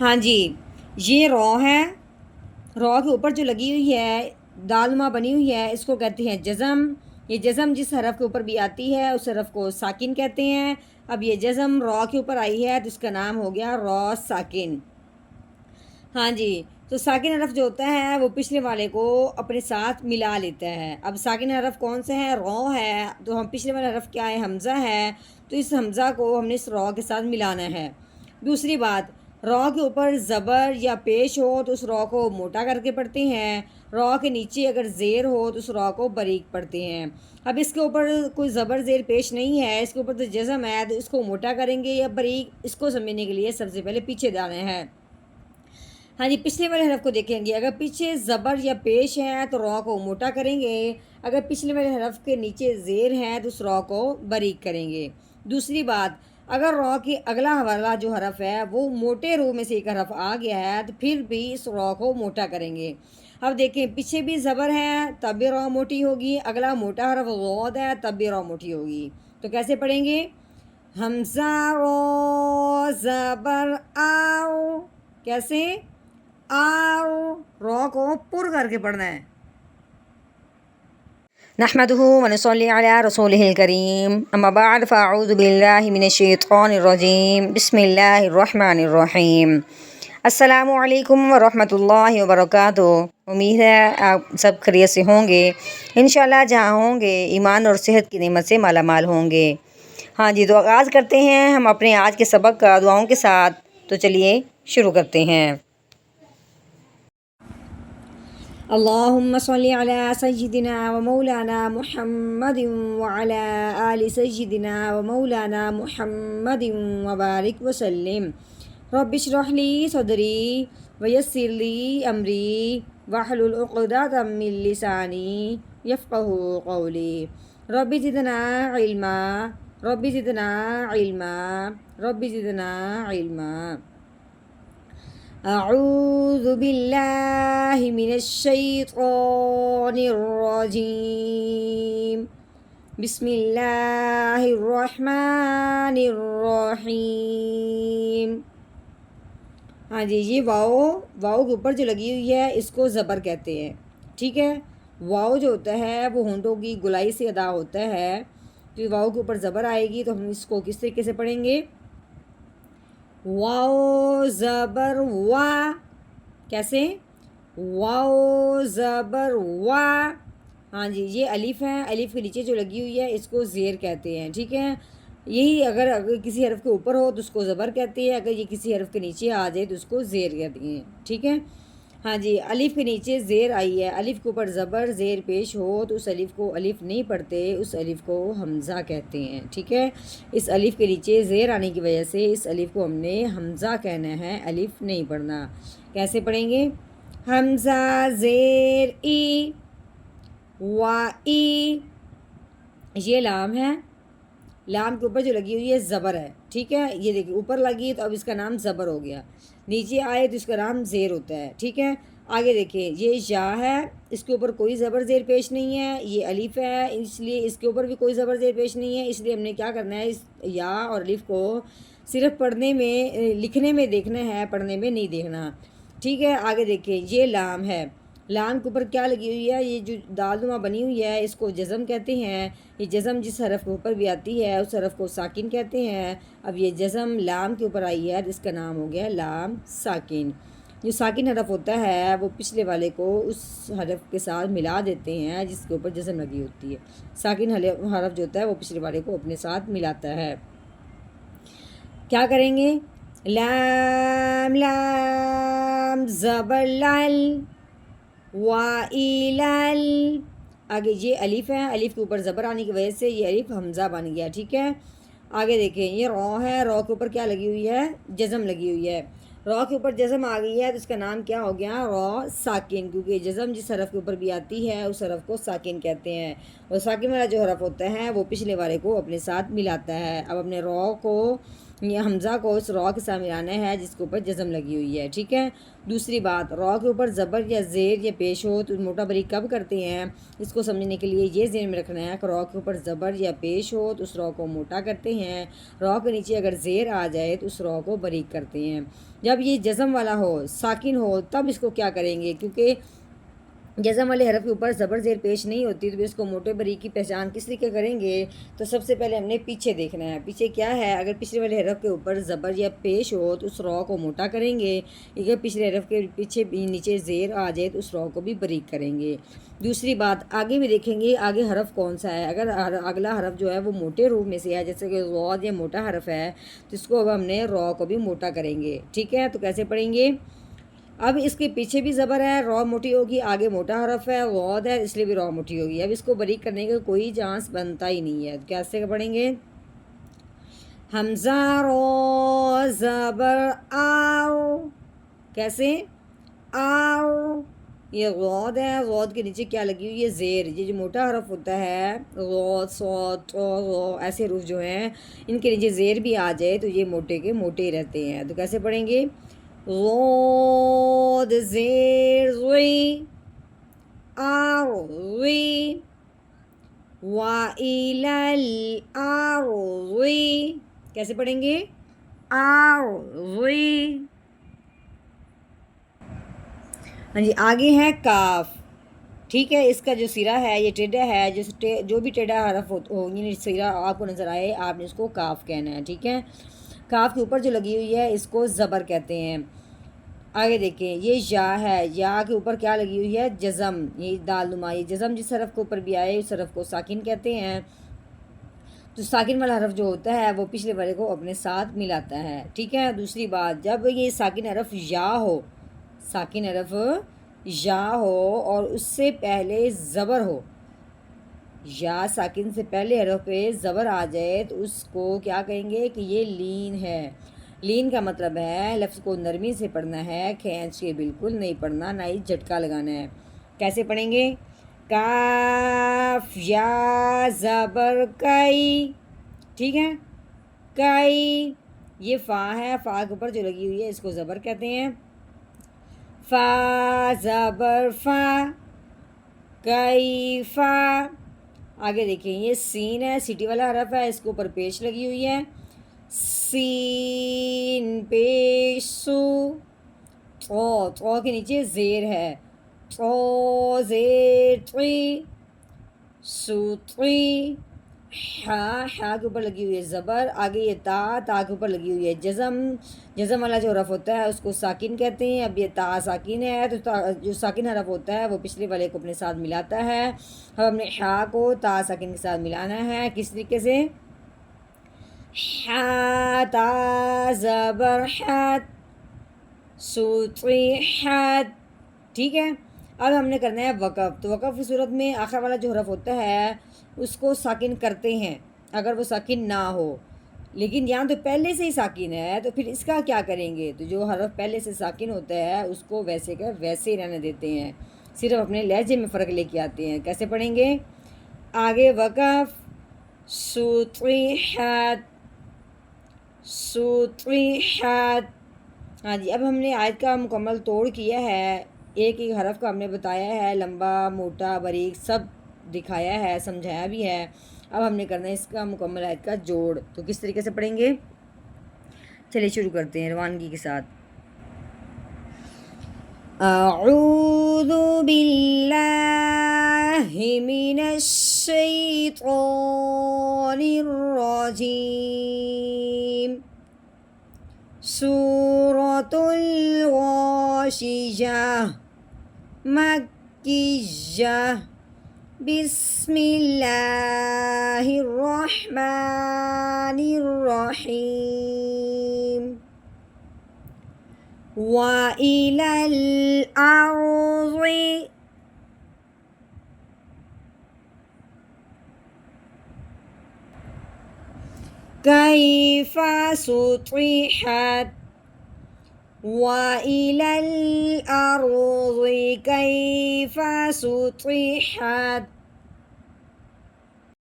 ہاں جی، یہ رو ہے، رو کے اوپر جو لگی ہوئی ہے دالما بنی ہوئی ہے اس کو کہتے ہیں جزم۔ یہ جزم جس حرف کے اوپر بھی آتی ہے اس حرف کو ساکن کہتے ہیں۔ اب یہ جزم رو کے اوپر آئی ہے تو اس کا نام ہو گیا رو ساکن۔ ہاں جی، تو ساکن حرف جو ہوتا ہے وہ پچھلے والے کو اپنے ساتھ ملا لیتا ہے۔ اب ساکن حرف کون سے ہے؟ رو ہے، تو ہم پچھلے والا حرف کیا ہے؟ حمزہ ہے، تو اس حمزہ کو ہم نے اس رو کے ساتھ ملانا ہے۔ دوسری بات، رو کے اوپر زبر یا پیش ہو تو اس رو کو موٹا کر کے پڑھتے ہیں، رو کے نیچے اگر زیر ہو تو اس رو کو باریک پڑھتے ہیں۔ اب اس کے اوپر کوئی زبر زیر پیش نہیں ہے، اس کے اوپر تو جزم ہے، تو اس کو موٹا کریں گے یا باریک، اس کو سمجھنے کے لیے سب سے پہلے پیچھے جانا ہے۔ ہاں جی، پچھلے والے حرف کو دیکھیں گے، اگر پیچھے زبر یا پیش ہے تو رو کو موٹا کریں گے، اگر پچھلے والے حرف کے نیچے زیر ہے تو اس رو کو باریک کریں گے۔ دوسری بات، اگر رو کے اگلا والا جو حرف ہے وہ موٹے رو میں سے ایک حرف آ گیا ہے تو پھر بھی اس رو کو موٹا کریں گے۔ اب دیکھیں، پیچھے بھی زبر ہے تب بھی رو موٹی ہوگی، اگلا موٹا حرف غود ہے تب بھی رو موٹی ہوگی۔ تو کیسے پڑھیں گے؟ حمزہ رو زبر آؤ، کیسے؟ آؤ، رو کو پر کر کے پڑھنا ہے۔ نحمده ونصلي على رسوله الكريم، اما بعد فاعوذ باللہ من الشیطان الرجیم، بسم اللہ الرحمن الرحیم۔ السلام علیکم ورحمۃ اللہ وبرکاتہ۔ امید ہے آپ سب خیریت سے ہوں گے، انشاءاللہ جہاں ہوں گے ایمان اور صحت کی نعمت سے مالا مال ہوں گے۔ ہاں جی، تو آغاز کرتے ہیں ہم اپنے آج کے سبق کا دعاؤں کے ساتھ، تو چلیے شروع کرتے ہیں۔ اللہم صلی علی سیدنا و مولانا محمد وعلی آل سیدنا و مولانا محمد وبارک وسلم۔ رب اشرح لی صدری ویسر لی امری واحلل عقدۃ من لسانی یفقہوا قولی۔ رب زدنا علما، رب زدنا علما، رب زدنا علما۔ اعوذ باللہ من الشیطان الرجیم، بسم اللہ الرحمن الرحیم۔ ہاں جی، یہ واؤ کے اوپر جو لگی ہوئی ہے اس کو زبر کہتے ہیں، ٹھیک ہے۔ واؤ جو ہوتا ہے وہ ہونٹوں کی گلائی سے ادا ہوتا ہے، تو واؤ کے اوپر زبر آئے گی تو ہم اس کو کس طریقے سے پڑھیں گے؟ واؤ زبر وا، کیسے؟ واؤ زبر وا۔ ہاں جی، یہ الف ہے، الف کے نیچے جو لگی ہوئی ہے اس کو زیر کہتے ہیں، ٹھیک ہے۔ یہی اگر کسی حرف کے اوپر ہو تو اس کو زبر کہتے ہیں، اگر یہ کسی حرف کے نیچے آ جائے تو اس کو زیر کہتے ہیں، ٹھیک ہے۔ ہاں جی، الف کے نیچے زیر آئی ہے، الف کے اوپر زبر زیر پیش ہو تو اس الف کو الف نہیں پڑھتے، اس الف کو حمزہ کہتے ہیں، ٹھیک ہے۔ اس الف کے نیچے زیر آنے کی وجہ سے اس الف کو ہم نے حمزہ کہنا ہے، الف نہیں پڑھنا۔ کیسے پڑھیں گے؟ حمزہ زیر ای، وا ای، یہ لام ہے، لام کے اوپر جو لگی ہوئی ہے زبر ہے، ٹھیک ہے۔ یہ دیکھیں اوپر لگی تو اب اس کا نام زبر ہو گیا، نیچے آئے تو اس کا نام زیر ہوتا ہے، ٹھیک ہے۔ آگے دیکھیں، یہ یا ہے، اس کے اوپر کوئی زبر زیر پیش نہیں ہے، یہ الف ہے اس لیے اس کے اوپر بھی کوئی زبر زیر پیش نہیں ہے، اس لیے ہم نے کیا کرنا ہے، اس یا اور الف کو صرف پڑھنے میں لکھنے میں دیکھنا ہے، پڑھنے میں نہیں دیکھنا، ٹھیک ہے۔ آگے دیکھیں، یہ لام ہے، لام کے اوپر کیا لگی ہوئی ہے؟ یہ جو دالما بنی ہوئی ہے اس کو جزم کہتے ہیں۔ یہ جزم جس حرف کے اوپر بھی آتی ہے اس حرف کو ساکن کہتے ہیں۔ اب یہ جزم لام کے اوپر آئی ہے تو اس کا نام ہو گیا لام ساکن۔ جو ساکن حرف ہوتا ہے وہ پچھلے والے کو اس حرف کے ساتھ ملا دیتے ہیں جس کے اوپر جزم لگی ہوتی ہے۔ ساکن حرف جو ہوتا ہے وہ پچھلے والے کو اپنے ساتھ ملاتا ہے۔ کیا کریں گے؟ لام لام زبر لال، وائلل، آگے یہ الف ہے، الف کے اوپر زبر آنے کی وجہ سے یہ الف حمزہ بن گیا، ٹھیک ہے۔ آگے دیکھیں، یہ رو ہے، رو کے اوپر کیا لگی ہوئی ہے؟ جزم لگی ہوئی ہے، رو کے اوپر جزم آ گئی ہے تو اس کا نام کیا ہو گیا؟ رو ساکن، کیونکہ جزم جس حرف کے اوپر بھی آتی ہے اس حرف کو ساکن کہتے ہیں، اور ساکن والا جو حرف ہوتا ہے وہ پچھلے والے کو اپنے ساتھ ملاتا ہے۔ اب اپنے رو کو یہ حمزہ کو اس را کے ساتھ ملانا ہے جس کے اوپر جزم لگی ہوئی ہے، ٹھیک ہے۔ دوسری بات، را کے اوپر زبر یا زیر یا پیش ہو تو موٹا بریک کب کرتے ہیں، اس کو سمجھنے کے لیے یہ ذہن میں رکھنا ہے کہ را کے اوپر زبر یا پیش ہو تو اس را کو موٹا کرتے ہیں، را کے نیچے اگر زیر آ جائے تو اس را کو بریک کرتے ہیں۔ جب یہ جزم والا ہو، ساکن ہو، تب اس کو کیا کریں گے، کیونکہ جزم والے حرف کے اوپر زبر زیر پیش نہیں ہوتی تو اس کو موٹے بریک کی پہچان کس طریقے کریں گے، تو سب سے پہلے ہم نے پیچھے دیکھنا ہے، پیچھے کیا ہے، اگر پچھلے والے حرف کے اوپر زبر یا پیش ہو تو اس را کو موٹا کریں گے، اگر پچھلے حرف کے پیچھے نیچے زیر آ جائے تو اس را کو بھی بریک کریں گے۔ دوسری بات، آگے بھی دیکھیں گے آگے حرف کون سا ہے، اگر اگلا حرف جو ہے وہ موٹے روپ میں سے ہے، جیسے کہ غ یا موٹا حرف ہے تو اس کو اب ہم نے را کو بھی موٹا کریں گے، ٹھیک ہے۔ تو کیسے پڑھیں گے، اب اس کے پیچھے بھی زبر ہے، را موٹی ہوگی، آگے موٹا حرف ہے غ ہے اس لیے بھی را موٹی ہوگی، اب اس کو بریک کرنے کا کوئی چانس بنتا ہی نہیں ہے، کیسے پڑھیں گے، حمزہ را زبر آو، کیسے آو، یہ غود ہے، غود کے نیچے کیا لگی ہوئی ہے، زیر، یہ جو موٹا حرف ہوتا ہے غود صاد غ ایسے حروف جو ہیں ان کے نیچے زیر بھی آ جائے تو یہ موٹے کے موٹے ہی رہتے ہیں، تو کیسے پڑھیں گے، غود زیر غی آرضی وَإِلَى الْأَرْضِ، کیسے پڑھیں گے، آرضی۔ ہاں جی، آگے ہے کاف، ٹھیک ہے، اس کا جو سیرہ ہے یہ ٹیڑھا ہے، جو بھی ٹیڑھا حرف ہوگی سیرہ آپ کو نظر آئے آپ نے اس کو کاف کہنا ہے، ٹھیک ہے۔ کاف کے اوپر جو لگی ہوئی ہے اس کو زبر کہتے ہیں۔ آگے دیکھیں، یہ یا ہے، یا کے اوپر کیا لگی ہوئی ہے، جزم، یہ دال نمائی جزم جس حرف کے اوپر بھی آئے اس حرف کو ساکن کہتے ہیں، تو ساکن والا حرف جو ہوتا ہے وہ پچھلے والے کو اپنے ساتھ ملاتا ہے، ٹھیک ہے۔ دوسری بات، جب یہ ساکن حرف یا ہو، ساکن حرف یا ہو اور اس سے پہلے زبر ہو، یا ساکن سے پہلے حرف پہ زبر آ جائے تو اس کو کیا کہیں گے کہ یہ لین ہے۔ لین کا مطلب ہے لفظ کو نرمی سے پڑھنا ہے، کھینچ کے بالکل نہیں پڑھنا، نہ ہی جھٹکا لگانا ہے۔ کیسے پڑھیں گے، کاف یا زبر کئی، ٹھیک ہے، کئی، یہ فا ہے، فا کے اوپر جو لگی ہوئی ہے اس کو زبر کہتے ہیں، فا زبر فا، کئی فا۔ آگے دیکھیں، یہ سین ہے، سیٹی والا حرف ہے، اس کے اوپر پیش لگی ہوئی ہے، سین پیش سو، تو کے نیچے زیر ہے، تو زیر ٹری، سو ٹری، ہا کے اوپر لگی ہوئی ہے زبر، آگے یہ تا کے اوپر لگی ہوئی ہے جزم، جزم والا جو حرف ہوتا ہے اس کو ساکن کہتے ہیں، اب یہ تا ساکن ہے تو جو ساکن حرف ہوتا ہے وہ پچھلے والے کو اپنے ساتھ ملاتا ہے، اب ہم نے ہا کو تا ساکن کے ساتھ ملانا ہے، کس طریقے سے، ہا تا زبر ہات، سوتری ہات، ٹھیک ہے۔ اب ہم نے کرنا ہے وقف، تو وقف کی صورت میں آخر والا جو حرف ہوتا ہے اس کو ساکن کرتے ہیں اگر وہ ساکن نہ ہو، لیکن یہاں تو پہلے سے ہی ساکن ہے تو پھر اس کا کیا کریں گے، تو جو حرف پہلے سے ساکن ہوتا ہے اس کو ویسے کا ویسے ہی رہنے دیتے ہیں، صرف اپنے لہجے میں فرق لے کے آتے ہیں۔ کیسے پڑھیں گے، آگے وقف، سوتریحت، سوتریحت، ہاں جی۔ اب ہم نے آیت کا مکمل توڑ کیا ہے، ایک ایک حرف کا ہم نے بتایا ہے، لمبا موٹا باریک سب دکھایا ہے، سمجھایا بھی ہے، اب ہم نے کرنا ہے اس کا مکمل آیت کا جوڑ، تو کس طریقے سے پڑھیں گے، چلیے شروع کرتے ہیں روانگی کے ساتھ۔ اعوذ باللہ من الشیطان الرجیم، سورۃ الغاشیہ مکیہ، بسم اللہ الرحمن الرحیم، وَإِلَى الْأَرْضِ كَيْفَ سُطِحَتْ، وَإِلَى الْأَرْضِ كَيْفَ سُطِحَتْ،